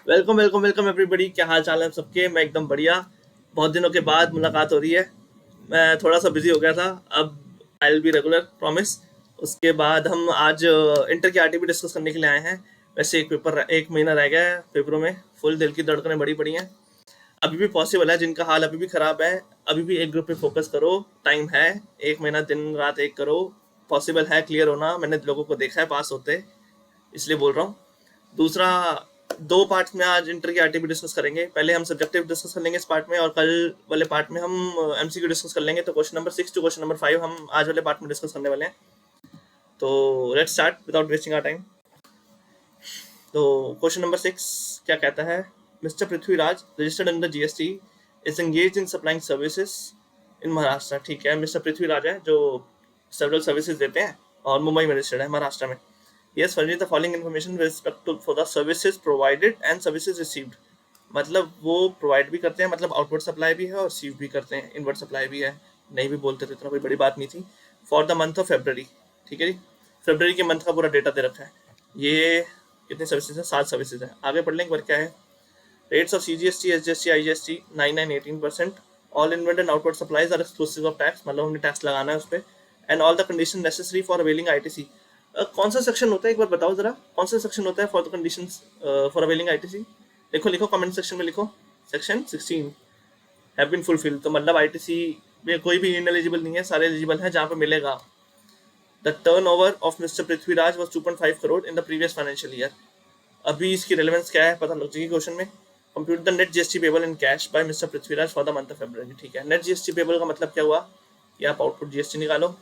Welcome welcome welcome everybody. क्या हाल चाल है सबके? मैं एकदम बढ़िया। बहुत दिनों के बाद मुलाकात हो रही है। मैं थोड़ा सा बिजी हो गया था। अब I will be regular, promise. उसके बाद हम आज इंटर की आरटीपी डिस्कस करने के लिए आए हैं। वैसे एक महीना रह गया है पेपरों में। फुल दिल की धड़कनें बड़ी पड़ी हैं। अभी भी पॉसिबल है, जिनका हाल अभी भी खराब है, अभी भी एक ग्रुप पे फोकस करो। टाइम है। एक महीना दिन रात एक करो। पॉसिबल है क्लियर होना। मैंने लोगों को देखा है पास होते, इसलिए बोल रहा हूँ। दूसरा, दो पार्ट्स में आज इंटर की आरटीपी डिस्कस करेंगे। पहले हम सब्जेक्टिव डिस्कस कर लेंगे इस पार्ट में, और कल वाले पार्ट में हम एमसीक्यू डिस्कस कर लेंगे। तो question number 6 to question number 5 हम आज वाले पार्ट में डिस्कस करने वाले हैं। तो let's start without wasting our time. तो क्वेश्चन नंबर 6 क्या कहता है? Mister Prithviraj, registered under GST, is engage in supplying services in Maharashtra. ठीक है, मिस्टर पृथ्वीराज है जो सेवरल सर्विसेज देते हैं और मुंबई में रजिस्टर्ड है, महाराष्ट्र में। Yes, furnish the following information with respect to for the services provided and services received। मतलब वो प्रोवाइड भी करते हैं, मतलब आउटवर्ड सप्लाई भी है और रिसीव भी करते हैं, इनवर्ड सप्लाई भी है। नहीं भी बोलते तो इतना कोई बड़ी बात नहीं थी। For the month of February. ठीक है जी, फेब्रवरी के मंथ का पूरा डेटा दे रखा है। ये कितने सर्विसेज हैं? 7 सर्विसेज हैं। आगे पढ़ लें एक बार क्या है। Rates of CGST, SGST, IGST 9-9-18%। All inward and outward supplies are exclusive of tax, मतलब हमने टैक्स लगाना है उस पर। And all the condition necessary for availing ITC. कौन सा सेक्शन होता है एक बार बताओ जरा, कौन सा सेक्शन होता है for the conditions for availing ITC? लिखो लिखो, कमेंट सेक्शन में लिखो। Section 16 have been fulfilled. तो मतलब आईटीसी में कोई भी इनएलिजिबल नहीं है, सारे एलिजिबल हैं जहाँ पे मिलेगा। The turn over of mister Prithviraj was 2.5 crore in the previous financial year. अभी इसकी रेलेवेंस क्या है पता लग जाएगी क्वेश्चन में। Compute the net GST payable in cash by mister Prithviraj for the month of February. ठीक है, नेट जीएसटी पेबल का मतलब क्या हुआ कि आप आउटपुट जीएसटी निकालो,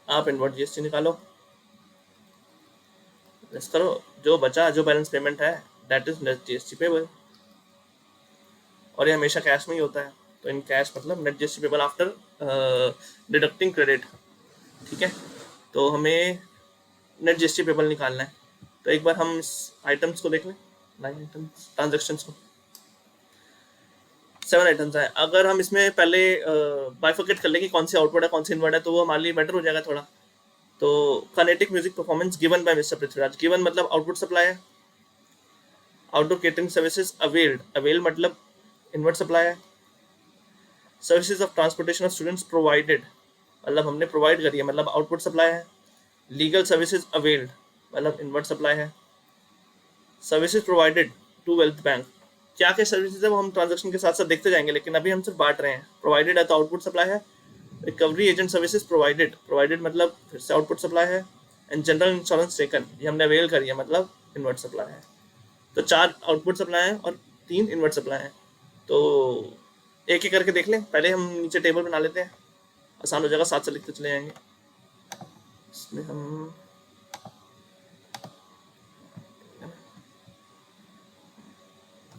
आप इनवर्ड जीएसटी निकालो, लेस करो, जो बचा, जो बैलेंस पेमेंट है, that is net GST payable. और ये हमेशा कैश में ही होता है। तो इन कैश मतलब net GST payable after deducting credit. ठीक है, तो हमें नेट जीएसटी पेबल निकालना है। तो एक बार हम इस आइटम्स को देख लें, 9 आइटम्स ट्रांजेक्शन्स को। 7 आइटम्स हैं। अगर हम इसमें पहले बाइफर्केट कर लें कि कौन सी आउटवर्ड है कौन सी इनवर्ड है, तो वो हमारे लिए बेटर हो जाएगा थोड़ा। तो Carnatic music performance given by mister Prithviraj. Given मतलब आउटपुट सप्लाई है। Outdoor catering services availed, avail मतलब इनवर्ड सप्लाई है। Services of transportation of students provided, मतलब हमने प्रोवाइड करी है, मतलब आउटपुट सप्लाई है। लीगल सर्विसेज अवेल्ड मतलब इनवर्ड सप्लाई है। Services provided to wealth bank, क्या क्या सर्विसेज है वो हम ट्रांजेक्शन के साथ साथ देखते जाएंगे, लेकिन अभी हम सिर्फ बांट रहे हैं। प्रोवाइडेड है तो आउटपुट सप्लाई है। Recovery agent services provided, provided मतलब फिर से आउटपुट सप्लाई है। एंड जनरल इंश्योरेंस टेकन, ये हमने अवेल करी है, मतलब इनवर्ट सप्लाई है। तो 4 आउटपुट सप्लाई है और 3 इनवर्ट सप्लाई है। तो एक एक करके देख लें। पहले हम नीचे टेबल बना लेते हैं, आसान हो जाएगा, साथ से लिखते चले जाएंगे। इसमें हम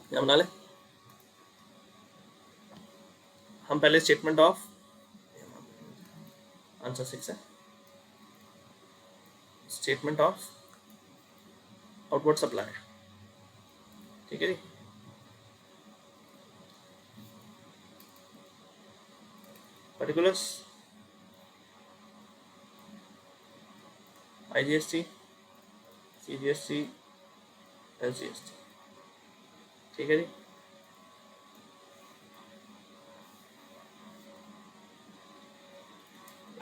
क्या बना लें? हम पहले स्टेटमेंट ऑफ, आंसर 6 है, स्टेटमेंट ऑफ आउटवर्ड सप्लाई। ठीक है जी। Particulars IGST, CGST, SGST. ठीक है जी।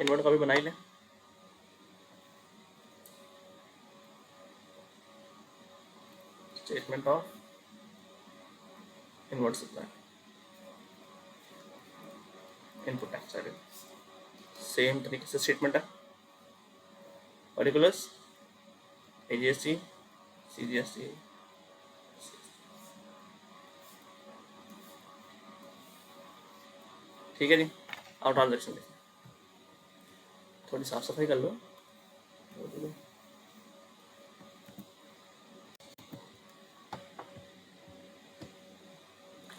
इनवर्ट का भी बना ही लें। Statement of inward supply, input tax side same तरीके से स्टेटमेंट है। Particulars IGST, CGST. ठीक है जी। और ट्रांजेक्शन देखिए, थोड़ी साफ सफाई कर लो।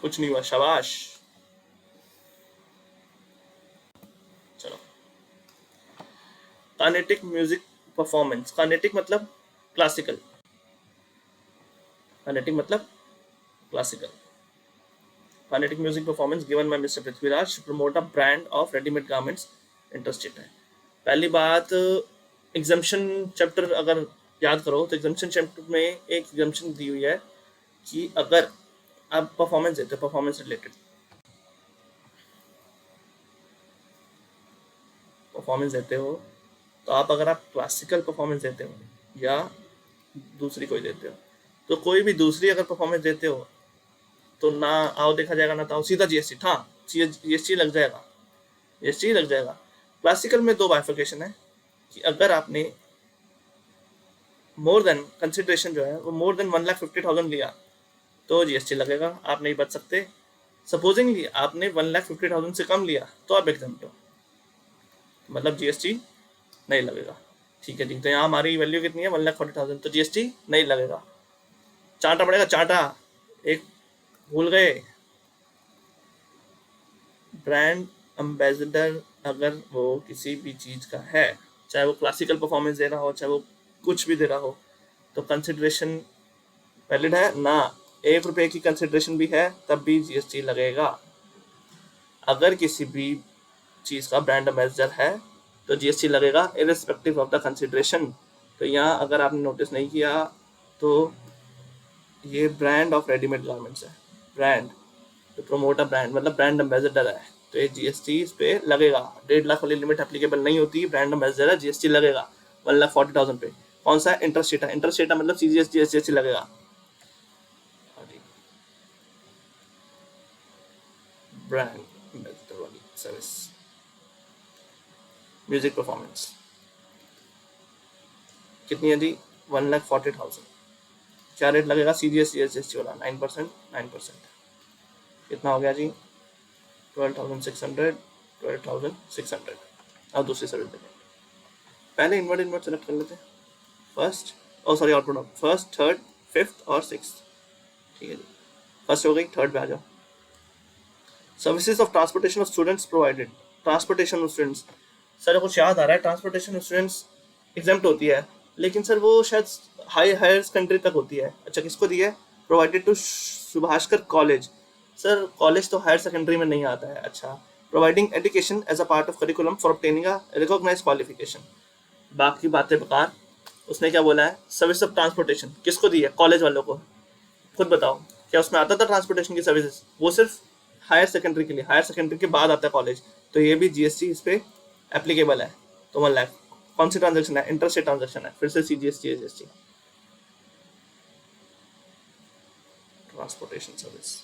कुछ नहीं हुआ, शाबाश। चलो, कानेटिक म्यूजिक परफॉर्मेंस। कानेटिक मतलब क्लासिकल, कानेटिक मतलब classical. Kinetic music performance given by mister Prithviraj promote a brand of readymade garments interested है। पहली बात, एग्जाम्शन चैप्टर अगर याद करो तो एग्जामिनेशन चैप्टर में एक एग्जामिनेशन दी हुई है कि अगर आप परफॉर्मेंस देते हो, परफॉर्मेंस रिलेटेड परफॉर्मेंस देते हो, तो अगर आप क्लासिकल परफॉर्मेंस देते हो या दूसरी कोई देते हो, तो कोई भी दूसरी अगर परफॉर्मेंस देते हो तो ना आओ देखा जाएगा, ना तो आओ सीधा जीएसटी। हाँ, जीएसटी लग जाएगा, जीएसटी लग जाएगा। क्लासिकल में दो बाइफर्केशन है कि अगर आपने मोर देन कंसिडरेशन जो है वो मोर देन 1,50,000 लिया तो जीएसटी लगेगा, आप नहीं बच सकते। सपोजिंगली आपने 1,50,000 से कम लिया तो आप एग्जाम्प्ट हो, मतलब जीएसटी नहीं लगेगा। ठीक है जी, तो यहाँ हमारी वैल्यू कितनी है 1,40,000, तो जीएसटी नहीं लगेगा। चांटा पड़ेगा, चांटा एक भूल गए, ब्रांड एम्बेसडर अगर वो किसी भी चीज़ का है, चाहे वो क्लासिकल परफॉर्मेंस दे रहा हो, चाहे वो कुछ भी दे रहा हो, तो कंसिडरेशन वैलिड है ना, 1 रुपये की कंसिडरेशन भी है तब भी जीएसटी लगेगा। अगर किसी भी चीज़ का ब्रांड एम्बेसडर है तो जीएसटी लगेगा इररिस्पेक्टिव ऑफ द कंसिडरेशन। तो यहाँ अगर आपने नोटिस नहीं किया तो ये ब्रांड ऑफ रेडीमेड गारमेंट्स है, ब्रांड तो प्रमोट अ ब्रांड मतलब ब्रांड एम्बेसडर है, तो ये जीएसटी इस पे लगेगा। 1.5 लाख वाली लिमिट एप्लीकेबल नहीं होती, ब्रांड एम्बेसडर है, जीएसटी लगेगा 1,40,000 पे। कौन सा है? इंटरेस्ट रेट है, इंटरेस्ट रेट मतलब सीजीएसटी जीएसटी लगेगा। ब्रांड एम्बेसडर वाली सर्विस, म्यूजिक परफॉर्मेंस कितनी है जी? 1,40,000। क्या रेट लगेगा? सीजीएसटी जीएसटी वाला 9%, 9%। कितना हो गया जी? 12,600, 12,600। अब दूसरी सर्विस देखें, पहले इनवर्ट सेलेक्ट कर लेते हैं, first output first, third, fifth और सिक्स्थ। ठीक है जी, फर्स्ट हो गई, थर्ड पे आ जाओ। Services of transportation of students provided, transportation of students. Sir कुछ याद आ रहा है, ट्रांसपोर्टेशन ऑफ स्टूडेंट्स एग्जाम्प्ट होती है, लेकिन सर वो शायद हायर कंट्री तक होती है। अच्छा, किसको दी है? Provided to Subhashkar college. Sir college तो हायर सेकेंडरी में नहीं आता है। अच्छा, providing education as a part of curriculum for obtaining a recognised qualification. बाकी बातें बेकार। उसने क्या बोला है? सर्विस ऑफ ट्रांसपोर्टेशन किसको दी है? कॉलेज वालों को। खुद बताओ, क्या उसमें आता था ट्रांसपोर्टेशन की सर्विसेज? वो सिर्फ हायर सेकेंडरी के लिए, हायर सेकेंडरी के बाद आता है कॉलेज, तो ये भी जीएसटी इस पे एप्लीकेबल है। तो 1 लाख कौन सी ट्रांजेक्शन है? इंटरेस्ट ट्रांजेक्शन है, फिर से CGST GST. Transportation service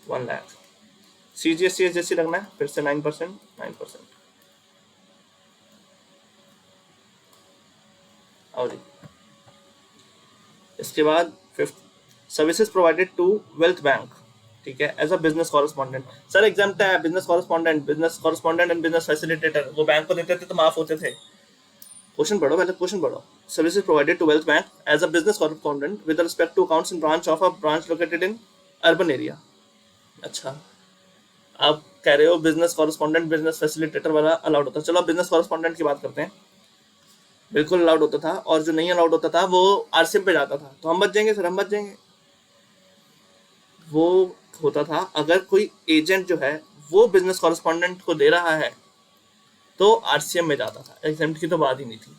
1 lakh, CGST GST लगना है, फिर से 9%, 9%। और इसके बाद fifth, services provided to wealth bank. ठीक है, as a business correspondent. Sir exam है business correspondent and business facilitator, वो बैंक को देते थे तो माफ होते थे। क्वेश्चन पढ़ो, पहले क्वेश्चन पढ़ो। Services provided to wealth bank as a business correspondent with respect to accounts in branch of a branch located in urban area. अच्छा, आप कह रहे हो बिजनेस कॉरेस्पॉन्डेंट बिजनेस फैसिलिटेटर वाला अलाउड होता है। चलो बिजनेस कॉरेस्पॉन्डेंट की बात करते हैं। बिल्कुल अलाउड होता था, और जो नहीं अलाउड होता था वो आरसीएम पे जाता था। तो हम बच जाएंगे सर, हम बच जाएंगे। वो होता था अगर कोई एजेंट जो है वो बिजनेस कॉरेस्पॉन्डेंट को दे रहा है तो आरसीएम में जाता था, एग्जाम की तो बात ही नहीं थी।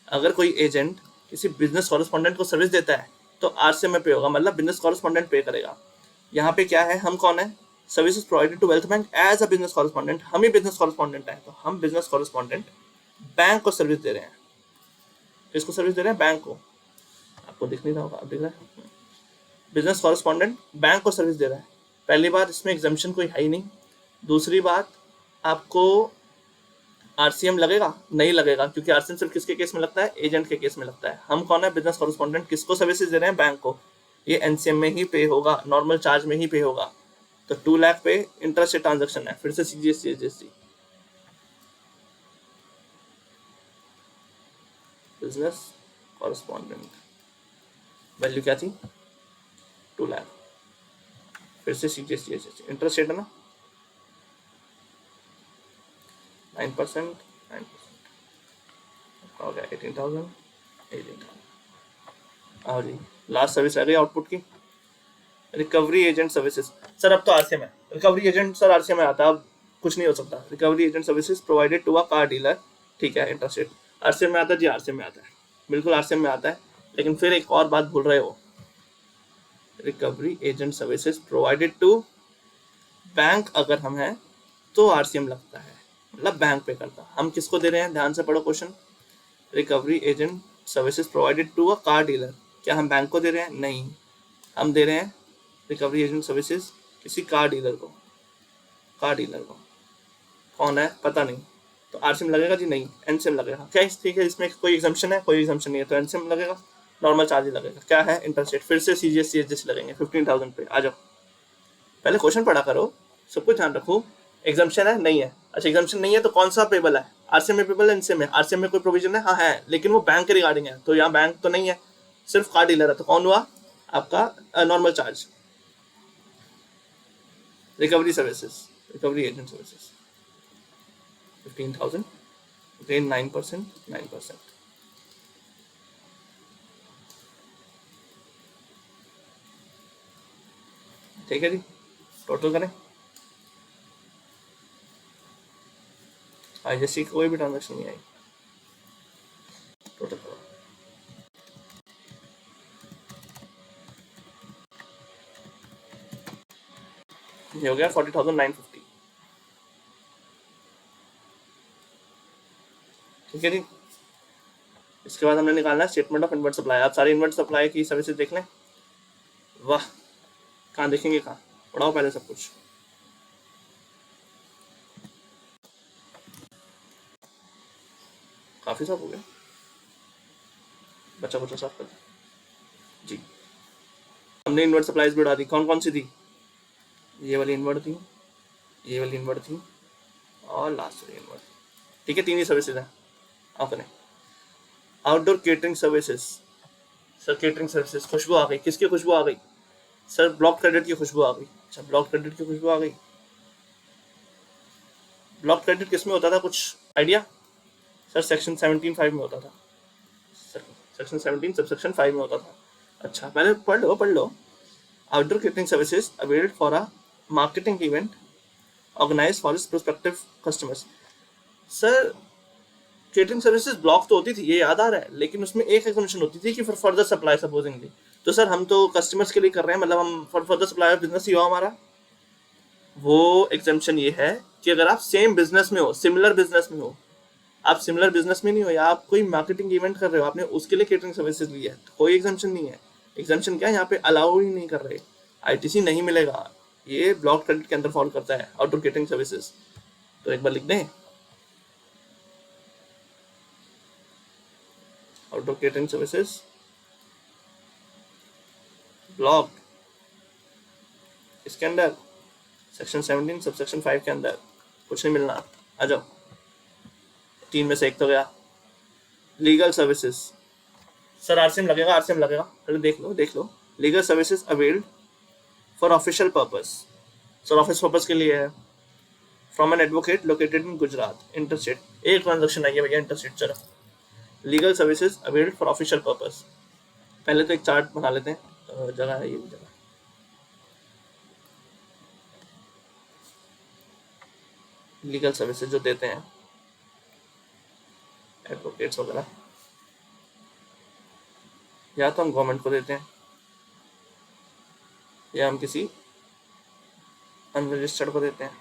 अगर कोई एजेंट किसी बिजनेस कॉरेस्पॉन्डेंट को सर्विस देता है तो आरसीएम में पे होगा, मतलब बिजनेस कॉरेस्पॉन्डेंट पे करेगा। यहाँ पे क्या है, हम कौन है? Services provided to wealth bank as a business correspondent, हम ही बिजनेस कॉरेस्पॉन्डेंट है, तो हम बिजनेस कॉरेस्पॉन्डेंट बैंक को सर्विस दे रहे हैं। किसको सर्विस दे रहे हैं? बैंक को। आपको दिख नहीं रहा होगा, अब दिख रहा है। बिजनेस कॉरेस्पॉन्डेंट बैंक को सर्विस दे रहा है। पहली बात, इसमें एग्जाम्पशन कोई है ही नहीं। दूसरी बात, आपको आरसीएम लगेगा? नहीं लगेगा, क्योंकि आरसीएम सिर्फ किसके केस में लगता है? एजेंट के केस में लगता है। हम कौन है? Business correspondent. किसको सर्विसेज दे रहे हैं? बैंक को। ये एनसीएम में ही पे होगा, नॉर्मल चार्ज में ही पे होगा। तो 2 लाख पे इंटरेस्ट ट्रांजेक्शन है, फिर से CGST GST. Business correspondent value क्या थी? 2 लाख, फिर से सीजीएसटी जीएसटी। इंटरेस्ट रेट है ना 9%, 9% हो गया 18,000, 18,000। और जी लास्ट सर्विस आ गई आउटपुट की, रिकवरी एजेंट सर्विसेज। सर अब तो आरसीएम है, रिकवरी एजेंट सर आरसीएम में आता है, अब कुछ नहीं हो सकता। Recovery agent services provided to a car dealer. ठीक है, इंटरेस्ट रेट आरसीएम में आता है जी, आरसीएम में आता है, बिल्कुल आरसीएम में आता है। लेकिन फिर एक और बात भूल रहे हो, recovery agent services provided to bank अगर हम हैं तो आरसीएम लगता है, मतलब बैंक पे करता है। हम किसको दे रहे हैं, ध्यान से पढ़ो question, recovery agent services provided to a car dealer. क्या हम बैंक को दे रहे हैं, नहीं, हम दे रहे हैं रिकवरी एजेंट सर्विसेज किसी कार डीलर को। कार डीलर को कौन है पता नहीं, तो आरसीएम लगेगा जी, नहीं एनसीएम लगेगा। क्या ठीक है, इसमें कोई एग्जाम्पशन है, कोई एग्जाम्पशन नहीं है, तो एनसीएम लगेगा, नॉर्मल चार्ज ही लगेगा। क्या है, इंटरेस्ट रेट, फिर से सीजीएस सीएचएस लगेंगे 15,000 पे। आ जाओ, पहले क्वेश्चन पढ़ा करो, सब कुछ ध्यान रखो। एग्जाम्पशन है, नहीं है, अच्छा एग्जाम्पशन नहीं है तो कौन सा पेबल है, आरसीएम में पेबल है, एनसीएम में। आरसीएम में कोई प्रोविजन है, हाँ है, लेकिन वो बैंक के रिगार्डिंग है, तो यहाँ बैंक तो नहीं है, सिर्फ कार डीलर है, तो कौन हुआ आपका normal charge, recovery services, recovery agent services 15,000 again 9%, 9%। ठीक है जी, टोटल करें, जैसे कोई भी ट्रांजेक्शन नहीं आई, टोटल करो, ये हो गया 40,950। ठीक है जी, इसके बाद हमने निकालना है स्टेटमेंट ऑफ इनवर्ट सप्लाई। आप सारी इनवर्ट सप्लाई की सर्विसेज देख लें। वाह, कहाँ देखेंगे, कहाँ पढ़ाओ पहले सब कुछ। काफी सब हो गया, बच्चा बच्चा साफ कर जी। हमने इनवर्ट सप्लाईज भी उड़ा दी, कौन कौन सी थी, ये वाली इनवर्ट थी, ये वाली इनवर्ट थी, और लास्ट वाली इनवर्ट। ठीक है, तीन ही सर्विसेज हैं। आप करें outdoor catering services. Sir catering services, खुशबू आ गई, किसकी खुशबू आ गई, सर ब्लॉक क्रेडिट की खुशबू आ गई। अच्छा, ब्लॉक क्रेडिट की खुशबू आ गई। ब्लॉक क्रेडिट किस में होता था, कुछ आइडिया, सर सेक्शन 17(5) में होता था, सेक्शन 17 सबसेक्शन 5 में होता था। अच्छा, पहले पढ़ लो, पढ़ लो। Outdoor catering services availed for a marketing event organise for prospective customers. Sir catering services block तो होती थी, ये याद आ रहा है, लेकिन उसमें एक एग्जाम्पशन होती थी कि फॉर फर्दर सप्लाई सपोजिंगली। तो सर हम तो कस्टमर्स के लिए कर रहे हैं, मतलब हम for further supply of business ही हो हमारा। वो एग्जाम्पशन ये है कि अगर आप सेम बिजनेस में हो, सिमिलर बिजनेस में हो, आप सिमिलर बिजनेस में नहीं हो, या आप कोई मार्केटिंग इवेंट कर रहे हो, आपने उसके लिए केटरिंग सर्विसेज लिया है, तो कोई एग्जाम्पशन नहीं है। एग्जाम्पशन क्या है, यहाँ पे अलाउ ही नहीं कर रहे, आईटीसी नहीं मिलेगा, ये ब्लॉक क्रेडिट के अंदर फॉल करता है, आउटडोर केटरिंग सर्विसेज। तो एक बार लिख दें, आउटडोर केटरिंग सर्विसेज ब्लॉक, इसके अंदर सेक्शन 17 सबसेक्शन 5 के अंदर कुछ नहीं मिलना। आ जाओ, तीन में से एक तो गया। लीगल सर्विसेज, सर आरसीएम लगेगा, आरसीएम लगेगा, पहले देख लो, देख लो। Legal services availed for official purpose, sir office purpose के लिए है, from an advocate located in Gujarat, interstate. एक ट्रांजेक्शन आई है भैया, इंटरस्टेट। चलो, legal services availed for official purpose. पहले तो एक चार्ट बना लेते हैं, जगह है ये जगह, लीगल सर्विसेज जो देते हैं एडवोकेट्स वगैरह, या तो हम गवर्नमेंट को देते हैं, या हम किसी अनरजिस्टर्ड को देते हैं।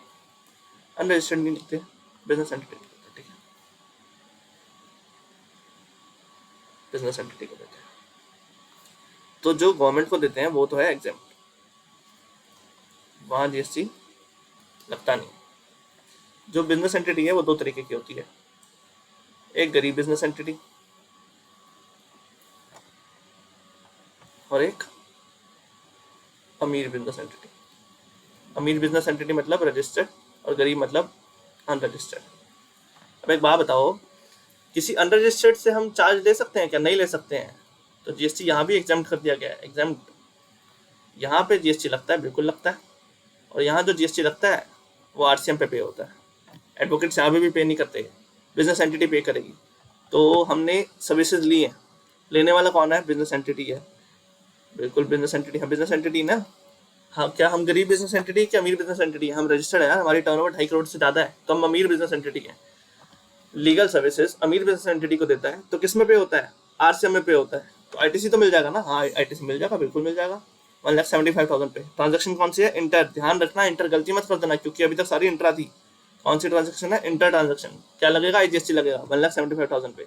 अनरजिस्टर्ड नहीं लिखते, बिजनेस एंटिटी को देते हैं। ठीक है, बिजनेस एंटिटी को देते हैं। तो जो गवर्नमेंट को देते हैं वो तो है एग्जेम्प्ट, वहाँ जीएसटी लगता नहीं। जो बिजनेस एंटिटी है वो दो तरीके की होती है, एक गरीब बिजनेस एंटिटी और एक अमीर बिजनेस एंटिटी। अमीर बिजनेस एंटिटी मतलब रजिस्टर्ड, और गरीब मतलब अनरजिस्टर्ड। अब एक बात बताओ, किसी अनरजिस्टर्ड से हम चार्ज ले सकते हैं क्या, नहीं ले सकते हैं, तो जीएसटी यहाँ भी एग्जाम्प्ट कर दिया गया है। एग्जाम्प्ट, यहाँ पे जीएसटी लगता है, बिल्कुल लगता है, और यहाँ जो जीएसटी लगता है वो आरसीएम पे होता है। एडवोकेट्स यहाँ भी पे नहीं करते, बिजनेस एंटिटी पे करेगी। तो हमने सर्विसेज ली है, लेने वाला कौन है, बिजनेस एंटिटी है, बिल्कुल बिजनेस एंटिटी है, बिजनेस एंटिटी ना। हाँ, क्या हम गरीब बिजनेस एंटिटी क्या अमीर बिजनेस एंटिटी है, हम रजिस्टर्ड है, हमारी टर्नओवर 2.5 करोड़ से ज़्यादा है, तो हम अमीर बिजनेस एंटिटी है। लीगल सर्विसेज अमीर बिजनेस एंटिटी को देता है तो किस में पे होता है, आरसीएम में पे होता है, तो आईटीसी तो मिल जाएगा ना, हाँ आईटीसी मिल जाएगा, बिल्कुल मिल जाएगा 1,75,000 पे। ट्रांजेक्शन कौन सी है, इंटर, ध्यान रखना इंटर गलती मत कर देना क्योंकि अभी तक सारी इंट्रा थी। कौन सी ट्रांजेक्शन है, इंटर ट्रांजेक्शन, क्या लगेगा, आईजीएसटी लगेगा 1,75,000 पे।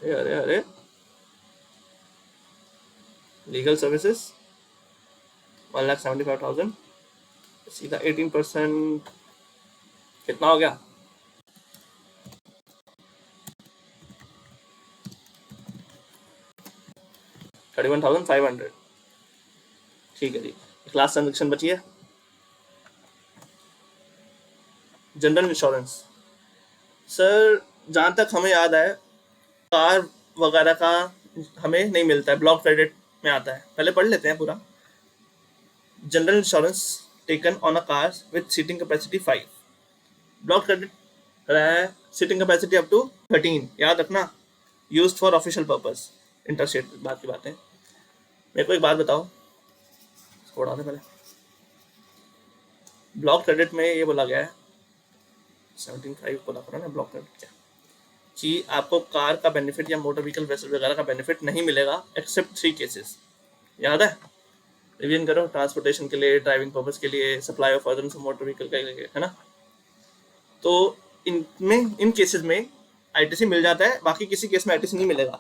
अरे अरे लीगल सर्विसेज 1,75,000, सीधा 18% कितना हो गया, 31,500। ठीक है जी, एक लास्ट ट्रांजेक्शन बची है, जनरल इंश्योरेंस। सर जहाँ तक हमें याद है कार वगैरह का हमें नहीं मिलता है, ब्लॉक क्रेडिट में आता है, पहले पढ़ लेते हैं पूरा। General insurance taken on a car with seating capacity 5, block credit रहा है सीटिंग कैपेसिटी अप टू 13, याद रखना, used for official purpose, interstate बात की बातें। मेरे को एक बात बताओ, थोड़ा सा पहले ब्लॉक क्रेडिट में ये बोला गया है 17.5 बोला करो ना, ब्लॉक क्रेडिट क्या कि आपको कार का बेनिफिट या मोटर व्हीकल वेसल वगैरह का बेनिफिट नहीं मिलेगा एक्सेप्ट 3 केसेस, याद है, रिवीजन करो, ट्रांसपोर्टेशन के लिए, ड्राइविंग पर्पस के लिए, supply of other motor vehicle के लिए, है ना। तो इनमें इन केसेस में आईटीसी मिल जाता है, बाकी किसी केस में आईटीसी नहीं मिलेगा।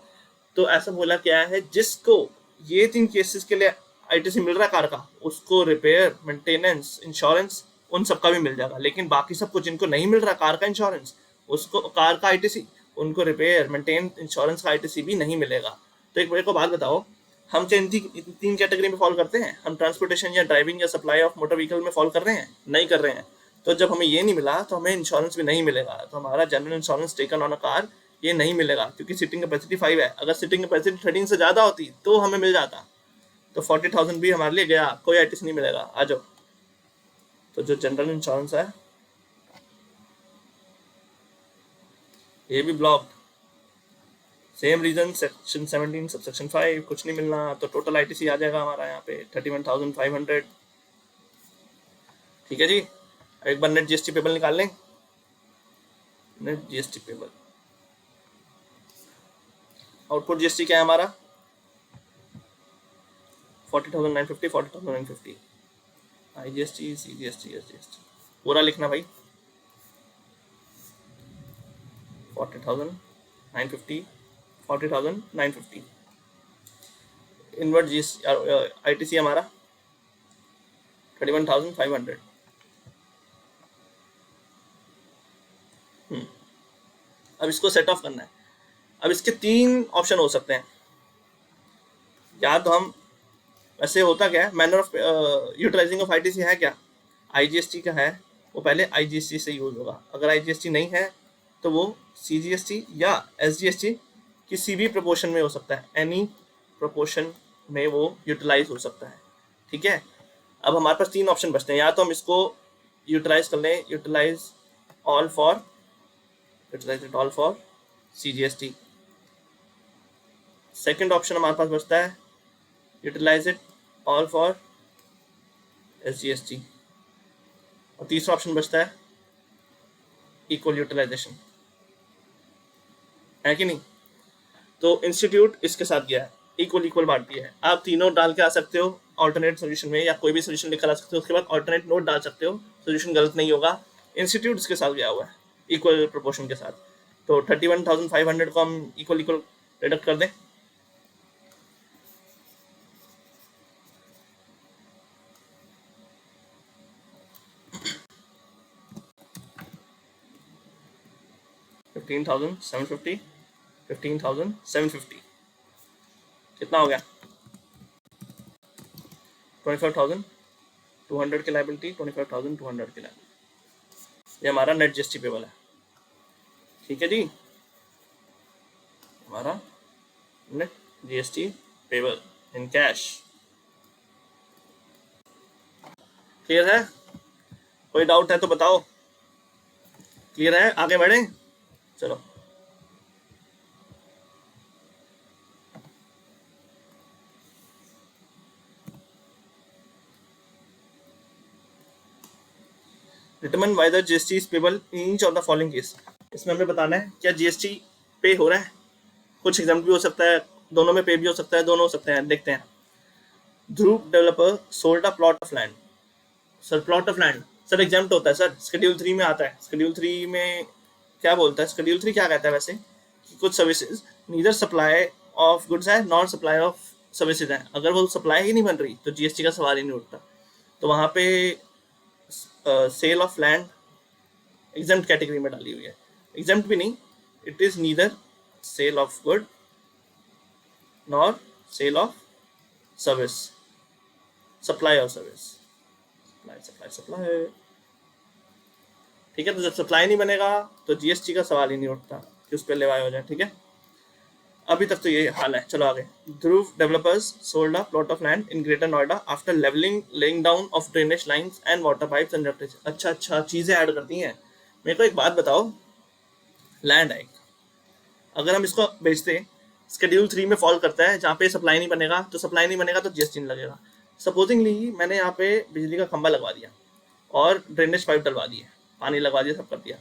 तो ऐसा बोला क्या है, जिसको ये 3 केसेस के लिए आईटीसी मिल रहा है कार का, उसको रिपेयर, मेंटेनेंस, इंश्योरेंस उन सबका भी मिल जाएगा। लेकिन बाकी सबको जिनको नहीं मिल रहा कार का इंश्योरेंस, उसको कार का आईटीसी, उनको रिपेयर, मेंटेन, इंश्योरेंस का आईटीसी भी नहीं मिलेगा। तो एक मेरे को बात बताओ, हम क्या इन 3 कैटेगरी में फॉलो करते हैं, हम ट्रांसपोर्टेशन या ड्राइविंग या सप्लाई ऑफ मोटर व्हीकल में फॉलो कर रहे हैं, नहीं कर रहे हैं। तो जब हमें ये नहीं मिला तो हमें इंश्योरेंस भी नहीं मिलेगा, तो हमारा general insurance taken on a car ये नहीं मिलेगा क्योंकि सीटिंग कैपेसिटी 5 है। अगर सीटिंग कैपेसिटी 13 से ज़्यादा होती तो हमें मिल जाता, तो 40,000 भी हमारे लिए गया, कोई आईटीसी नहीं मिलेगा। आ जाओ, तो जो जनरल इंश्योरेंस है ये भी block, same reason, section 17 subsection 5 कुछ नहीं मिलना, तो टोटल आईटीसी आ जाएगा हमारा यहाँ पे 31,500। ठीक है जी, एक बार नेट जीएसटी पेबल निकाल लें, net GST payable, output GST क्या है हमारा 40,950, 40,950, आईजीएसटी, सीजीएसटी, एसजीएसटी पूरा लिखना भाई, 40,950, 40,950, इनवर्ट जीएसटी आईटीसी हमारा 31,500। अब इसको सेट ऑफ करना है। अब इसके 3 ऑप्शन हो सकते हैं, या तो हम, वैसे होता क्या है, manner of utilizing of ITC है क्या, आईजीएसटी का है, वो पहले आईजीएसटी से यूज होगा, अगर आईजीएसटी नहीं है तो वो सीजीएसटी या एसजीएसटी किसी भी प्रोपोर्शन में हो सकता है, एनी प्रोपोर्शन में वो यूटिलाइज हो सकता है। ठीक है, अब हमारे पास 3 ऑप्शन बचते हैं, या तो हम इसको यूटिलाइज कर लें, utilize all for, utilize it all for CGST. Second option हमारे पास बचता है utilize it all for SGST, और तीसरा ऑप्शन बचता है इक्वल यूटिलाइजेशन, है कि नहीं। तो इंस्टीट्यूट इसके साथ गया है, इक्वल इक्वल बांट दिया है, आप तीनों डाल के आ सकते हो ऑल्टरनेट सोल्यूशन में, या कोई भी सोल्यूशन लिखकर आ सकते हो, उसके बाद ऑल्टरनेट नोट डाल सकते हो, सोल्यूशन गलत नहीं होगा। इंस्टीट्यूट इसके साथ गया हुआ है इक्वल प्रोपोर्शन के साथ, तो 31,500 को हम इक्वल इक्वल डिडक्ट कर दें, $15,750, 15,750 कितना हो गया, 25,200 की लाइबिलिटी, 25,200 की लाइबिलिटी, ये हमारा नेट जीएसटी पेबल है। ठीक है जी, हमारा net GST payable in cash. Clear है, कोई डाउट है तो बताओ, क्लियर है, आगे बढ़े, चलो। Determine why the GST is payable in each of the following case. इसमें हमें बताना है क्या जीएसटी पे हो रहा है, कुछ एग्जाम्पल भी हो सकता है, दोनों में पे भी हो सकता है, दोनों हो सकते हैं। देखते हैं। Dhruv developer sold a plot of land. Sir plot of land sir exempt होता है सर, शेड्यूल 3 में आता है। शेड्यूल 3 में क्या बोलता है, शेड्यूल 3 क्या कहता है वैसे कि कुछ services neither supply of goods है नॉर सप्लाई ऑफ सर्विसेज है। अगर वो सप्लाई ही नहीं बन रही तो जीएसटी का सवाल ही नहीं उठता। तो वहाँ पे sale of land exempt category में डाली हुई है। एग्जाम्प्ट भी नहीं, it is neither sale of good nor sale of service, supply of service, supply. ठीक है, तो जब सप्लाई नहीं बनेगा तो जीएसटी का सवाल ही नहीं उठता कि उस पर लेवाई हो जाए। ठीक है, अभी तक तो ये हाल है। चलो आगे। Dhruv developers sold a plot of land in greater Noida after levelling laying down of drainage lines and water pipes and electricity. अच्छा चीजें ऐड करती हैं। मेरे को एक बात बताओ, लैंड है, अगर हम इसको बेचते, शेड्यूल 3 में फॉल करता है, जहाँ पे सप्लाई नहीं बनेगा तो जीएसटी नहीं लगेगा। सपोजिंगली मैंने यहाँ पे बिजली का खंभा लगवा दिया और ड्रेनेज पाइप डलवा दिए, पानी लगवा दिया, सब कर दिया।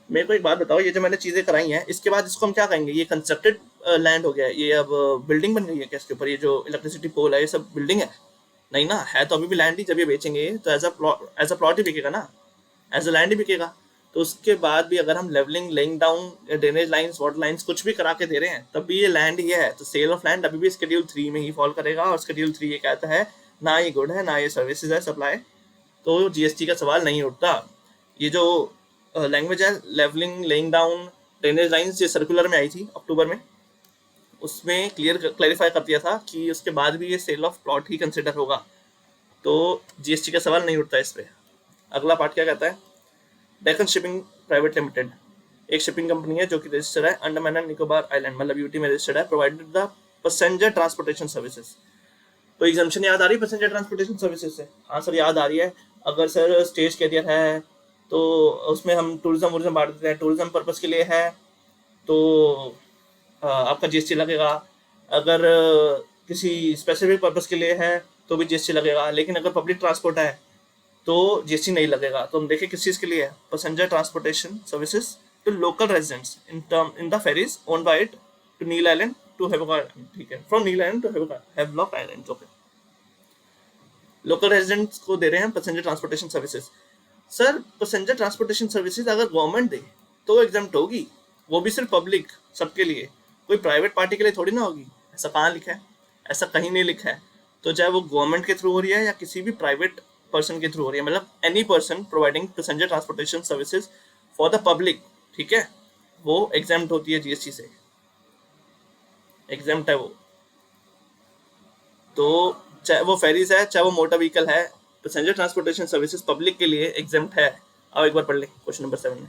मेरे को एक बात बताओ, ये जो मैंने चीजें कराई हैं इसके बाद इसको हम क्या कहेंगे, ये कंस्ट्रक्टेड लैंड हो गया, ये अब बिल्डिंग बन रही है क्या इसके ऊपर? ये जो इलेक्ट्रिसिटी पोल है ये सब बिल्डिंग है? नहीं ना, है तो अभी भी लैंड ही। जब ये बेचेंगे तो एज अ प्लॉट ही बिकेगा ना, एज अ लैंड ही बिकेगा। तो उसके बाद भी अगर हम levelling, laying down, drainage lines, water lines कुछ भी करा के दे रहे हैं तब भी ये लैंड ही है। तो सेल ऑफ लैंड अभी भी शेड्यूल 3 में ही फॉल करेगा। और शेड्यूल 3 ये कहता है ना ये गुड है ना ये सर्विसेज है सप्लाई, तो जीएसटी का सवाल नहीं उठता। ये जो लैंग्वेज है levelling, laying down, drainage lines, ये सर्कुलर में आई थी अक्टूबर में, उसमें क्लैरिफाई कर दिया था कि उसके बाद भी ये सेल ऑफ प्लॉट ही कंसिडर होगा, तो जीएसटी का सवाल नहीं उठता इस पर। अगला पार्ट क्या कहता है? डेक्कन शिपिंग प्राइवेट लिमिटेड एक शिपिंग कंपनी है जो कि रजिस्टर्ड है अंडमान एंड निकोबार आइलैंड, मतलब यूटी में रजिस्टर्ड है। Provided the passenger transportation services. तो एग्जाम्पशन याद आ रही है पैसेंजर ट्रांसपोर्टेशन सर्विसेज से? हाँ सर याद आ रही है। अगर सर स्टेज कैरियर है तो उसमें हम टूरिज्म बांट देते हैं, टूरिज्म पर्पज़ के लिए है तो आपका जीएसटी लगेगा। अगर किसी स्पेसिफिक पर्पज़ के लिए है तो भी जीएसटी लगेगा। लेकिन अगर पब्लिक ट्रांसपोर्ट है तो जीएसटी नहीं लगेगा। तो हम देखें किस चीज़ के लिए है, passenger transportation services to local residents in the ferries owned by it to Neil Island to Havelock Island. ठीक है, from Neil Island to Havelock Island. Okay, local residents को दे रहे हैं passenger transportation services. Sir passenger transportation services अगर government दे तो exempt होगी, वो भी सिर्फ पब्लिक सबके लिए, कोई प्राइवेट पार्टी के लिए थोड़ी ना होगी। ऐसा कहाँ लिखा है? ऐसा कहीं नहीं लिखा है। तो चाहे वो गवर्नमेंट के थ्रू हो रही है या किसी भी प्राइवेट पर्सन के थ्रू हो रही है, मतलब any person providing passenger transportation services for the public, ठीक है, वो एग्जाम्प्ट होती है जीएसटी से, एग्जाम्प्ट है वो। तो चाहे वो फेरीज है चाहे वो मोटर व्हीकल है, पैसेंजर ट्रांसपोर्टेशन सर्विसेज पब्लिक के लिए एग्जाम्प्ट है। अब एक बार पढ़ ले क्वेश्चन नंबर 7 में।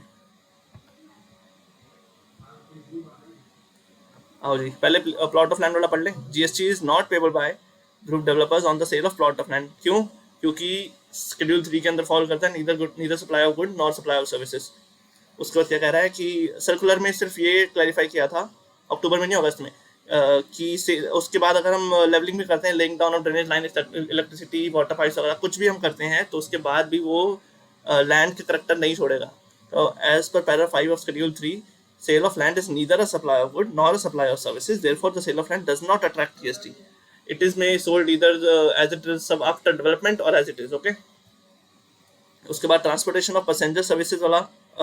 आओ जी, पहले प्लॉट ऑफ लैंड वाला पढ़ ले। GST is not payable by Dhruv developers on the sale of plot of land. क्यों? क्योंकि शेड्यूल 3 के अंदर फॉल करता है neither supply of good nor supply of services. उसके बाद क्या कह रहा है कि सर्कुलर में सिर्फ ये क्लैरिफाई किया था, अक्टूबर में नहीं अगस्त में, कि उसके बाद अगर हम लेवलिंग भी करते हैं, laying down of drainage line, electricity, water pipes वगैरह कुछ भी हम करते हैं तो उसके बाद भी वो लैंड के करैक्टर नहीं छोड़ेगा। तो as per para 5 of schedule 3, sale of land is neither a supply of good nor a supply of services, therefore the sale of land does not attract GST. It is may sold either as it is sub after development or as it is. Okay, उसके बाद transportation of passenger services वाला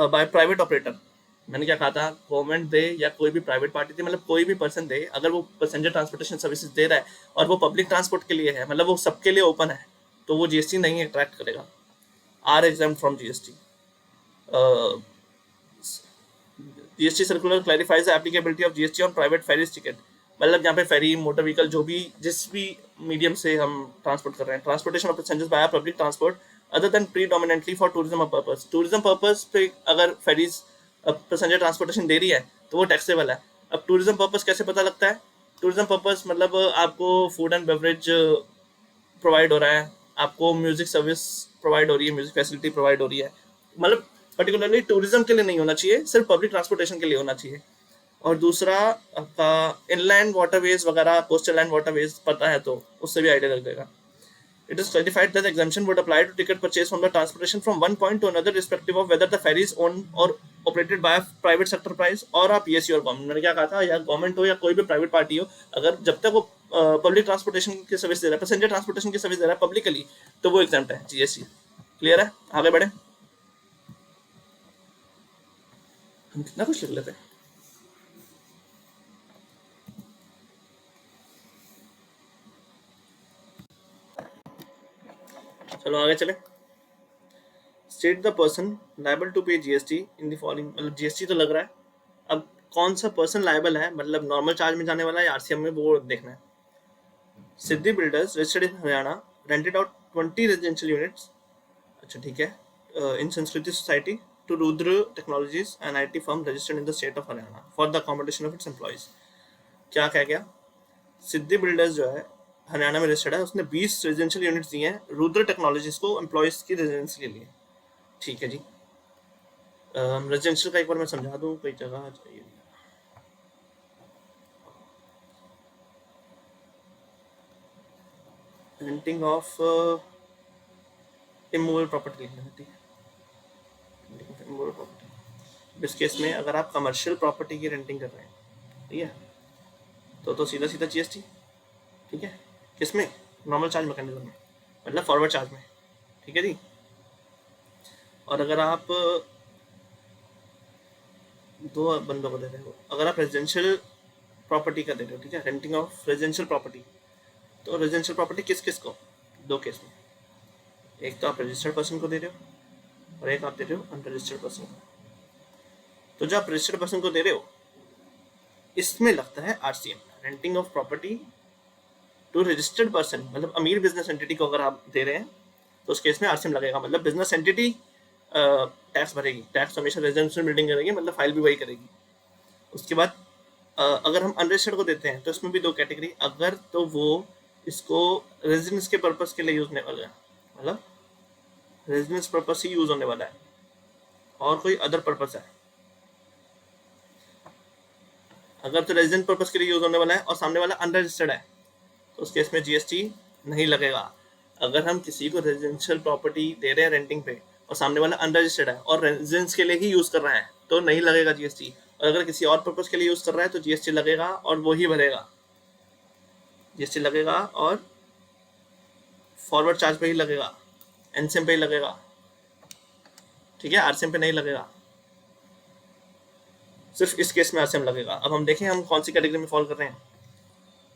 by private operator. मैंने क्या कहा था, government दे या कोई भी प्राइवेट पार्टी दे, मतलब कोई भी पर्सन दे, अगर वो पैसेंजर ट्रांसपोर्टेशन सर्विसेज दे रहा है और वो पब्लिक ट्रांसपोर्ट के लिए है, मतलब वो सबके लिए ओपन है, तो वो जीएसटी नहीं अट्रैक्ट करेगा, are exempt from GST. GST circular clarifies the applicability of GST on private ferries ticket, मतलब यहाँ पे फेरी, मोटर व्हीकल, जो भी जिस भी मीडियम से हम ट्रांसपोर्ट कर रहे हैं, transportation of passengers by public transport other than predominantly for tourism purpose. Tourism purpose पे अगर फेरीज पैसेंजर ट्रांसपोर्टेशन दे रही है तो वो टैक्सेबल है। अब टूरिज्म पर्पस कैसे पता लगता है? टूरिज्म पर्पस मतलब आपको फूड एंड बेवरेज प्रोवाइड हो रहा है, आपको म्यूजिक सर्विस प्रोवाइड हो रही है, म्यूजिक फैसिलिटी प्रोवाइड हो रही है, मतलब पर्टिकुलरली टूरिज्म के लिए नहीं होना चाहिए, सिर्फ पब्लिक ट्रांसपोर्टेशन के लिए होना चाहिए। और दूसरा आपका इनलैंड वाटरवेज वगैरह, कोस्टल लैंड वाटरवेज पता है तो उससे भी आइडिया लग जाएगा। It is clarified that the exemption would apply to ticket purchase from the transportation from one point to another, respective of whether the ferry is owned or operated by a private sector price or a PSU और government. मैंने क्या कहा था, या government हो या कोई भी प्राइवेट पार्टी हो, अगर जब तक वो पब्लिक ट्रांसपोर्टेशन की सर्विस दे रहा है, पैसेंजर ट्रांसपोर्टेशन की सर्विस दे रहा है पब्लिकली, तो वो एग्जाम्प्ट है जीएसटी। क्लियर है? आगे बढ़े, हम कितना कुछ लिख लेते हैं। चलो आगे चले। State the person liable to pay GST in the following, मतलब जीएसटी तो लग रहा है, अब कौन सा पर्सन लायबल है, मतलब नॉर्मल चार्ज में जाने वाला है या आरसीएम में, वो देखना है। Siddhi builders registered in Haryana rented out 20 residential units, अच्छा ठीक है, in Sanskriti society to Rudra technologies and IT firm registered in the state of Haryana for the accommodation of its employees. क्या कह गया, सिद्धि बिल्डर्स जो है हरियाणा में रजिस्टर्ड है, उसने 20 रेजिडेंशियल यूनिट्स दिए हैं रुद्र टेक्नोलॉजीज को एम्प्लॉइज की रेजिडेंस के लिए। ठीक है जी, रेजिडेंशियल का एक बार मैं समझा दूं, कोई जगह चाहिए। रेंटिंग ऑफ इमूवेबल प्रॉपर्टी लिखना है, ठीक है, इमूवेबल प्रॉपर्टी। इस केस में अगर आप कमर्शियल प्रॉपर्टी की रेंटिंग कर रहे हैं, ठीक है, तो सीधा सीधा जीएसटी, ठीक है, किसमें, नॉर्मल चार्ज मैकेनिज्म में, मतलब फॉरवर्ड चार्ज में, ठीक है जी। और अगर आप दो बंदों को दे रहे हो, अगर आप रेजिडेंशियल प्रॉपर्टी का दे रहे हो, ठीक है, रेंटिंग ऑफ रेजिडेंशियल प्रॉपर्टी, तो रेजिडेंशियल प्रॉपर्टी किस किस को, दो केस में, एक तो आप रजिस्टर्ड पर्सन को दे रहे हो और एक आप दे रहे हो अनरजिस्टर्ड पर्सन को। तो जो आप रजिस्टर्ड पर्सन को दे रहे हो इसमें लगता है RCM, renting of property to registered person, मतलब अमीर बिजनेस एंटिटी को अगर आप दे रहे हैं तो उस केस में आरसीएम लगेगा, मतलब बिजनेस एंटिटी टैक्स भरेगी, टैक्स हमेशा रेजिडेंशियल बिल्डिंग करेगी, मतलब फाइल भी वही करेगी। उसके बाद अगर हम अनरजिस्टर्ड को देते हैं तो इसमें भी दो कैटेगरी, अगर तो वो इसको रेजिडेंस के पर्पस के लिए यूज होने वाला है, मतलब रेजिडेंस पर्पस ही यूज होने वाला है और कोई अदर पर्पस है, अगर तो रेजिडेंट पर्पस के लिए यूज होने वाला है और सामने वाला अनरजिस्टर्ड है तो उस केस में जीएसटी नहीं लगेगा। अगर हम किसी को रेजिडेंशियल प्रॉपर्टी दे रहे हैं रेंटिंग पे और सामने वाला अनरजिस्टर्ड है और रेजिडेंस के लिए ही यूज कर रहा है तो नहीं लगेगा जीएसटी, और अगर किसी और पर्पस के लिए यूज कर रहा है तो जीएसटी लगेगा और वो ही भरेगा, जीएसटी लगेगा और फॉरवर्ड चार्ज पे ही लगेगा, एनसीएम पे ही लगेगा, ठीक है, आरसीएम पे नहीं लगेगा, सिर्फ इस केस में आरसीएम लगेगा। अब हम देखें हम कौन सी कैटेगरी में फॉलो कर रहे हैं।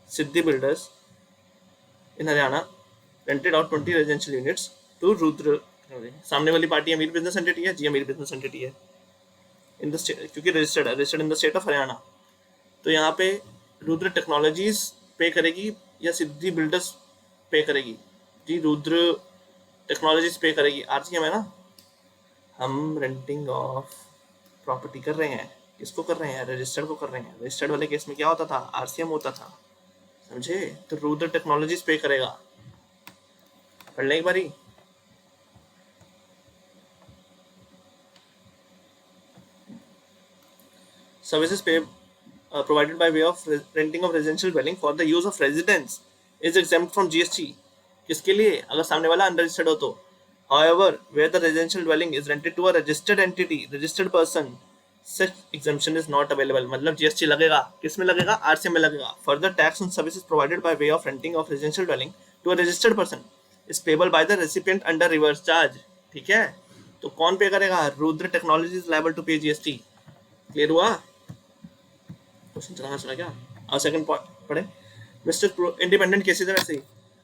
Siddhi builders in Haryana rented out 20 residential units to Rudra, सामने वाली पार्टी अमीर बिजनेस एंटिटी है जी, अमीर बिजनेस एंटिटी है इन द स्टेट, क्योंकि registered in the state of Haryana, तो यहाँ पे रुद्र टेक्नोलॉजीज पे करेगी या सिद्धि बिल्डर्स पे करेगी जी, रुद्र टेक्नोलॉजीज पे करेगी, आरसीएम है ना। हम रेंटिंग ऑफ प्रॉपर्टी कर रहे हैं, किसको कर रहे हैं, रजिस्टर्ड को कर रहे हैं, रजिस्टर्ड वाले केस में क्या होता था, आरसीएम होता था, समझे, तो रुद्र टेक्नोलॉजीज पे करेगा। पढ़ लें एक बारी, services pay provided by way of renting of residential dwelling for the use of residence is exempt from GST। किसके लिए, अगर सामने वाला अनरजिस्टर्ड हो तो। However, where the residential dwelling is rented to a registered entity, registered person, such exemption is not available। मतलब GST लगेगा, किस में लगेगा, आरसीएम में लगेगा। Further, tax on services provided by way of renting of residential dwelling to a registered person is payable by the recipient under reverse charge। ठीक है, तो कौन पे करेगा, Rudra technologies liable to pay GST. Clear हुआ, question चला क्या। और second point पढ़े, मिस्टर इंडिपेंडेंट केसेस है वैसे ही,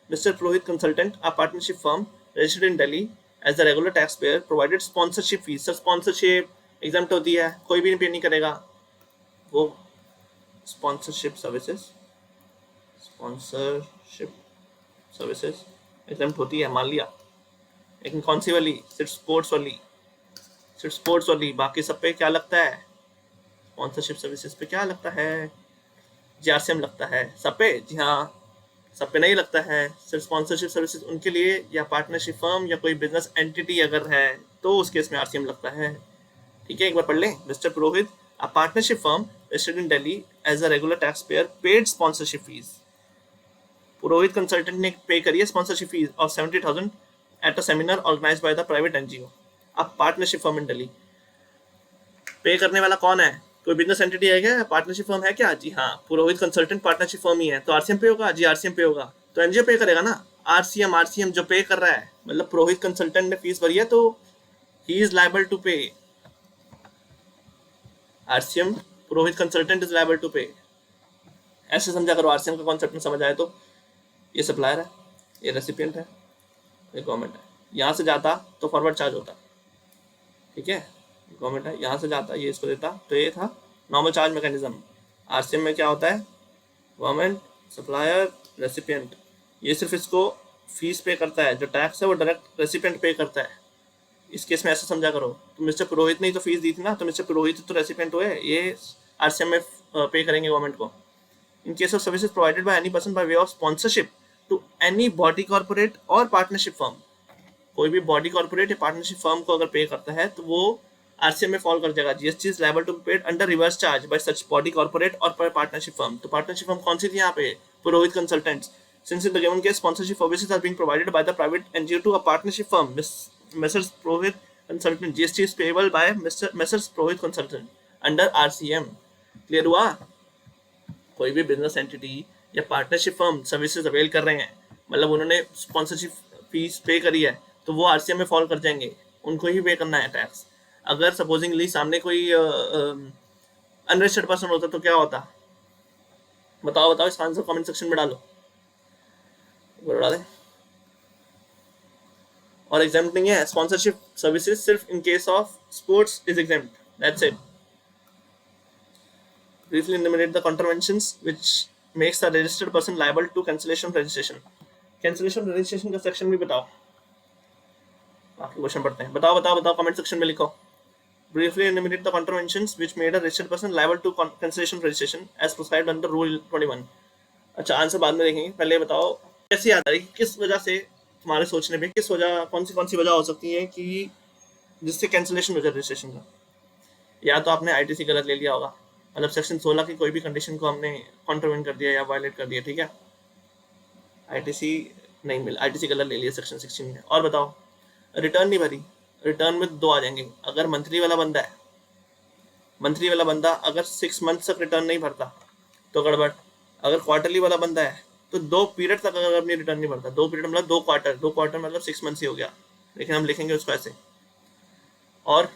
mister Purohit consultant a partnership firm registered in Delhi as the regular tax payer provided sponsorship fees. Sir sponsorship exempt होती है, कोई भी पे नहीं करेगा, वो स्पॉन्सरशिप सर्विसेज एग्जाम्प्ट होती है, मान लिया, लेकिन कौन सी वाली, सिर्फ स्पोर्ट्स वाली, बाकी सब पे क्या लगता है, स्पॉन्सरशिप सर्विसेज पे क्या लगता है, जीआरसीएम लगता है सब पे, जी हाँ, सब पे नहीं लगता है, सिर्फ स्पॉन्सरशिप सर्विसेज उनके लिए या पार्टनरशिप फर्म या कोई बिजनेस एंटिटी अगर है तो उस केस में आरसीएम लगता है। ठीक है, एक बार पढ़ लें, mister Purohit a partnership firm registered in Delhi as a regular tax payer paid sponsorship fees. Purohit consultant ने पे करी है sponsorship fees of 70,000 at a seminar organize by the private NGO. अब partnership firm in Delhi, pay करने वाला कौन है? कोई business entity है क्या? पार्टनरशिप फर्म है क्या? जी हाँ, पुरोहित कंसल्टेंट पार्टनरशिप फर्म ही है। तो आरसीएम पे होगा? जी आरसीएम पे होगा। तो एनजीओ पे करेगा ना। आरसीएम जो पे कर रहा है, मतलब पुरोहित कंसल्टेंट ने फीस भरी है तो he is liable to pay. RCM Purohit consultant is liable to pay, ऐसे समझा करो। आरसीएम का कॉन्सेप्ट में समझ आए तो ये सप्लायर है, ये रेसिपिएंट है, ये गवर्नमेंट है। यहाँ से जाता तो फॉरवर्ड चार्ज होता, ठीक है, गवर्नमेंट है। यहाँ से जाता ये इसको देता, तो ये था नॉर्मल चार्ज मैकेनिज्म। आरसीएम में क्या होता है? Government, supplier, recipient. ये सिर्फ इसको फीस पे करता है, जो टैक्स है वो डायरेक्ट रेसिपिएंट पे करता है। इस केस में ऐसा समझा करो, तो मिस्टर पुरोहित ने ही तो फीस दी थी ना, तो मिस्टर पुरोहित तो रेसिपिएंट हुए, ये आरसीएम में पे करेंगे गवर्नमेंट को। In case of services provided by any person by way of sponsorship to any body corporate or partnership firm, कोई भी बॉडी कॉर्पोरेट या पार्टनरशिप फर्म को अगर पे करता है तो वो आरसीएम में फॉल कर जाएगा। GST is liable to be paid under reverse charge by such body corporate और पार्टनरशिप फर्म। तो पार्टनरशिप फर्म कौन सी थी यहाँ पे? Purohit consultants. Since in the given case sponsorship services are being provided by the private NGO to a partnership firm messrs Purohit consultant, GST is payable by messrs Purohit consultant under RCM. Clear हुआ? कोई भी business entity या partnership firm services avail कर रहे हैं, मतलब उन्होंने sponsorship fees पे करी है, तो वो आरसीएम में फॉल कर जाएंगे, उनको ही पे करना है टैक्स। अगर सपोजिंगली सामने कोई अनरजिस्टर्ड पर्सन होता तो क्या होता? बताओ बताओ, इसका आंसर कमेंट सेक्शन में डालो, बता दें। और एग्जाम्प्ट नहीं है, स्पॉन्सरशिप सर्विसेज सिर्फ in case of sports is exempt, that's it. Briefly enumerate the contraventions which makes a registered person liable to cancellation of registration. Cancellation of registration का section भी बताओ, बाकी क्वेश्चन पढ़ते हैं। बताओ बताओ बताओ, कमेंट सेक्शन में लिखो। Briefly enumerate the contraventions which made a registered person liable to cancellation of registration as prescribed under Rule 21. अच्छा, आंसर बाद में देखेंगे, पहले बताओ कैसे याद आ रही, किस वजह से तुम्हारे सोचने में किस वजह, कौन सी वजह हो सकती है कि जिससे कैंसिलेशन हो जाए रजिस्ट्रेशन का? या तो आपने आईटीसी गलत ले लिया होगा, मतलब सेक्शन 16 की कोई भी कंडीशन को हमने कॉन्ट्रवेंट कर दिया या वायलेट कर दिया, ठीक है, आईटीसी नहीं मिला, आईटीसी गलत ले लिया सेक्शन 16 में। और बताओ, रिटर्न नहीं भरी, रिटर्न में दो आ जाएंगे। अगर मंथली वाला बंदा है, मंथली वाला बंदा अगर 6 मंथ तक रिटर्न नहीं भरता तो गड़बड़। अगर क्वार्टरली वाला बंदा है तो 2 पीरियड तक अगर अपनी रिटर्न नहीं भरता, 2 पीरियड मतलब 2 क्वार्टर मतलब 6 मंथ ही हो गया, लेकिन हम लिखेंगे उसको ऐसे। और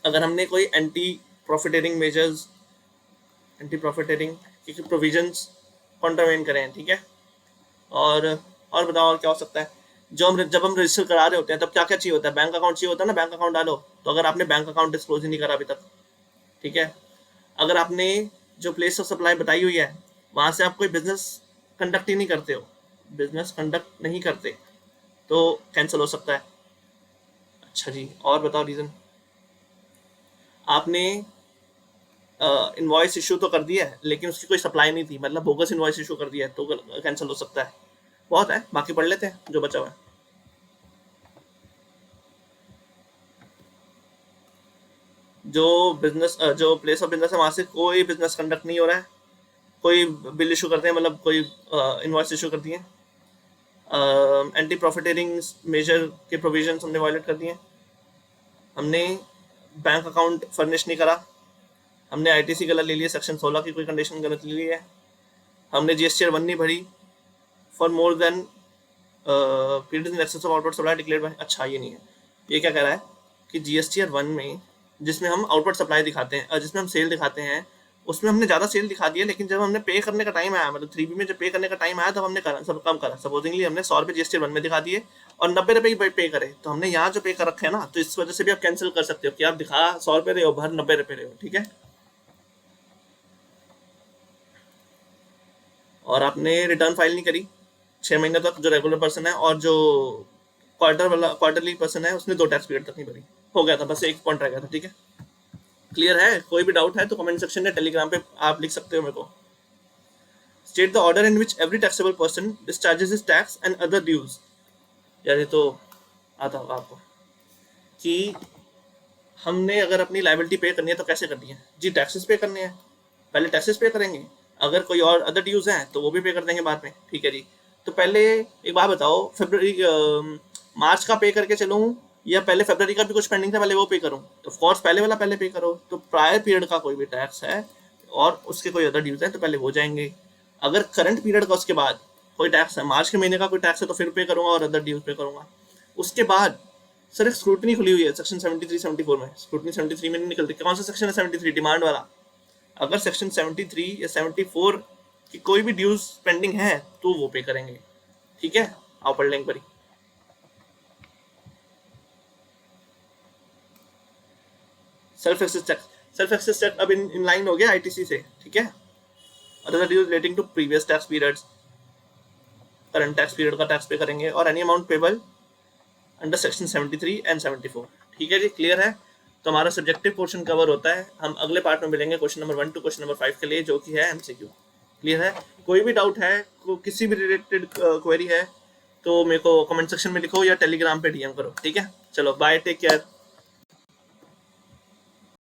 अगर हमने कोई एंटी प्रॉफिटेरिंग मेजर्स, एंटी प्रॉफिटेरिंग की प्रोविजंस कॉन्ट्रावेंट करें, ठीक है। और बताओ और क्या हो सकता है? जब हम रजिस्टर करा रहे होते हैं तब क्या क्या चाहिए होता है? बैंक अकाउंट चाहिए होता है ना, बैंक अकाउंट डालो। तो अगर आपने बैंक अकाउंट डिस्क्लोज ही नहीं करा अभी तक, ठीक है, अगर आपने जो प्लेस ऑफ सप्लाई बताई हुई है वहाँ से आप कोई बिजनेस कंडक्ट ही नहीं करते हो, बिजनेस कंडक्ट नहीं करते, तो कैंसिल हो सकता है। अच्छा जी, और बताओ रीज़न। आपने इनवॉइस इशू तो कर दिया है लेकिन उसकी कोई सप्लाई नहीं थी, मतलब बोगस इनवॉइस इशू कर दिया है, तो कैंसिल हो सकता है। बहुत है, बाकी पढ़ लेते हैं जो बचा हुआ है। जो बिजनेस, जो प्लेस ऑफ बिजनेस है वहाँ से कोई बिजनेस कंडक्ट नहीं हो रहा है, कोई बिल इशू करते हैं, मतलब कोई इनवॉइस इशू करती है, एंटी प्रॉफिटेरिंग मेजर के प्रोविजंस हमने वायलेट कर दिए, हमने बैंक अकाउंट फर्निश नहीं करा, हमने आईटीसी गलत ले लिया, सेक्शन 16 की कोई कंडीशन गलत ले ली है, हमने जीएसटीआर 1 नहीं भरी for more than period in excess of outward supply declared by. अच्छा, ये नहीं है, ये क्या कह रहा है कि जीएसटीआर 1 में जिसमें हम आउटवर्ड सप्लाई दिखाते हैं, जिसमें हम सेल दिखाते हैं, उसमें हमने ज़्यादा सेल दिखा दिया, लेकिन जब हमने पे करने का टाइम आया, मतलब 3B में जब पे करने का टाइम आया तब हमने सब कम करा। सपोजिंगली हमने 100 रुपये जीएसटीआर 1 में दिखा दिए और 90 रुपये ही पे करे, तो हमने यहाँ जो पे कर रखे हैं ना, तो इस वजह से भी आप कैंसिल कर सकते हो कि आप दिखा 100 रुपये रहे हो, भर 90 रुपये रहे हो, ठीक है। और आपने रिटर्न फाइल नहीं करी 6 महीने तक, जो रेगुलर पर्सन है, और जो क्वार्टरली पर्सन है उसने 2 टैक्स पीरियड तक नहीं भरी, हो गया था, बस एक पॉइंट रह गया था, ठीक है। क्लियर है? कोई भी डाउट है तो कमेंट सेक्शन में टेलीग्राम पे आप लिख सकते हो मेरे को। State the order in which every taxable person discharges his tax and other dues. यार ये तो आता होगा आपको कि हमने अगर अपनी लायबिलिटी पे करनी है तो कैसे करनी है जी, टैक्सेस पे करने हैं, पहले टैक्सेस पे करेंगे, अगर कोई और अदर ड्यूज हैं तो वो भी पे कर देंगे बाद में, ठीक है जी। तो पहले एक बात बताओ, फरवरी मार्च का पे करके चलूँ या पहले फरवरी का भी कुछ पेंडिंग था पहले वो पे करूँ? तो ऑफ कोर्स पहले वाला पहले पे करो। तो प्रायर पीरियड का कोई भी टैक्स है और उसके कोई अदर ड्यूज है तो पहले वो जाएंगे। अगर करंट पीरियड का उसके बाद कोई टैक्स है, मार्च के महीने का कोई टैक्स है तो फिर पे करूंगा और अदर ड्यूज पे करूंगा। उसके बाद सर एक स्क्रूटनी खुली हुई है सेक्शन 73 74 में। स्क्रूटनी 73 में नहीं निकलती। कौन सा सेक्शन है 73? डिमांड वाला। अगर सेक्शन 73 या 74 की कोई भी ड्यूज पेंडिंग है तो वो पे करेंगे, ठीक है। आओ पढ़ लेंगे परी। Self access tax, self access tax अब इन लाइन हो गया आईटीसी से, ठीक है। Other dues relating to previous tax periods, current tax period का टैक्स पे करेंगे और any amount payable under section 73 and 74, ठीक है जी। क्लियर है? तो हमारा सब्जेक्टिव पोर्शन कवर होता है। हम अगले पार्ट में मिलेंगे question number 1 to question number 5 के लिए, जो कि है एमसीक्यू। क्लियर है? कोई भी डाउट है, किसी भी रिलेटेड क्वेरी है तो मेरे को कमेंट सेक्शन में लिखो या टेलीग्राम पे डीएम करो, ठीक है। चलो बाय, टेक केयर।